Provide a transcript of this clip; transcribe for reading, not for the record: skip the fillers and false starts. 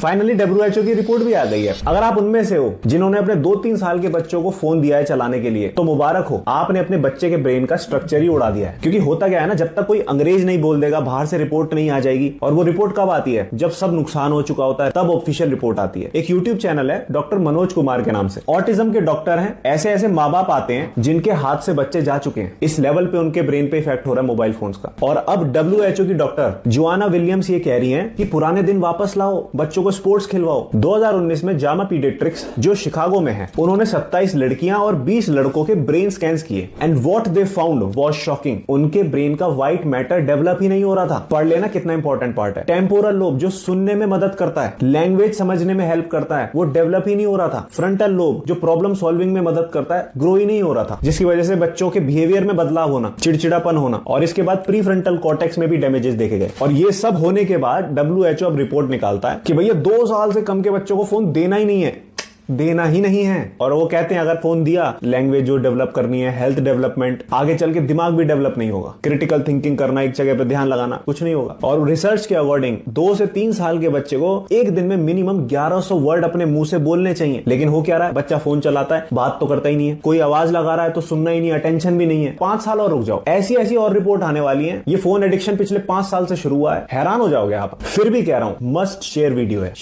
Finally WHO की report भी आ गई है। अगर आप उनमें से हो जिन्होंने अपने 2-3 साल के बच्चों को फोन दिया है चलाने के लिए, तो मुबारक हो, आपने अपने बच्चे के ब्रेन का स्ट्रक्चर ही उड़ा दिया है। क्योंकि होता क्या है ना, जब तक कोई अंग्रेज नहीं बोल देगा, बाहर से रिपोर्ट नहीं आ जाएगी। और वो रिपोर्ट कब आती है? जब सब नुकसान हो चुका होता है, तब ऑफिशियल रिपोर्ट आती है। एक यूट्यूब चैनल है डॉक्टर मनोज कुमार के नाम से, ऑटिज्म के डॉक्टर हैं। ऐसे ऐसे माँ बाप आते हैं जिनके हाथ से बच्चे जा चुके हैं, इस लेवल पे उनके ब्रेन पे इफेक्ट हो रहा है मोबाइल फोन्स का। और अब WHO की डॉक्टर जोआना विलियम्स ये कह रही हैं कि पुराने दिन वापस लाओ, बच्चों को स्पोर्ट्स खिलवाओ। 2019 में जामा पीडियाट्रिक्स जो शिकागो में है, उन्होंने 27 लड़कियां और 20 लड़कों के ब्रेन स्कैन्स किए and what they found was shocking. उनके ब्रेन का व्हाइट मैटर डेवलप ही नहीं हो रहा था। पढ़ लेना कितना इंपॉर्टेंट पार्ट है। टेम्पोरल लोब जो सुनने में मदद करता है, लैंग्वेज समझने में हेल्प करता है, वो डेवलप ही नहीं हो रहा था। फ्रंटल लोब जो प्रॉब्लम सॉल्विंग में मदद करता है, ग्रो ही नहीं हो रहा था, जिसकी वजह से बच्चों के बिहेवियर में बदलाव होना, चिड़चिड़ापन होना, और इसके बाद प्री फ्रंटल कॉर्टेक्स में भी डैमेजेस देखे गए। और ये सब होने के बाद WHO अब रिपोर्ट निकालता है कि भैया 2 साल से कम के बच्चों को फोन देना ही नहीं है, देना ही नहीं है। और वो कहते हैं अगर फोन दिया, लैंग्वेज जो डेवलप करनी है, हेल्थ डेवलपमेंट, आगे चल के दिमाग भी डेवलप नहीं होगा, क्रिटिकल थिंकिंग करना, एक जगह पे ध्यान लगाना, कुछ नहीं होगा। और रिसर्च के अकॉर्डिंग 2 से 3 साल के बच्चे को एक दिन में मिनिमम 1100 वर्ड अपने मुंह से बोलने चाहिए। लेकिन हो क्या रहा है, बच्चा फोन चलाता है, बात तो करता ही नहीं है, कोई आवाज लगा रहा है तो सुनना ही नहीं, अटेंशन भी नहीं है। 5 साल और रुक जाओ, ऐसी ऐसी और रिपोर्ट आने वाली है। ये फोन एडिक्शन पिछले 5 साल से शुरू हुआ है, हैरान हो जाओगे आप। फिर भी कह रहा हूं, मस्ट शेयर वीडियो है।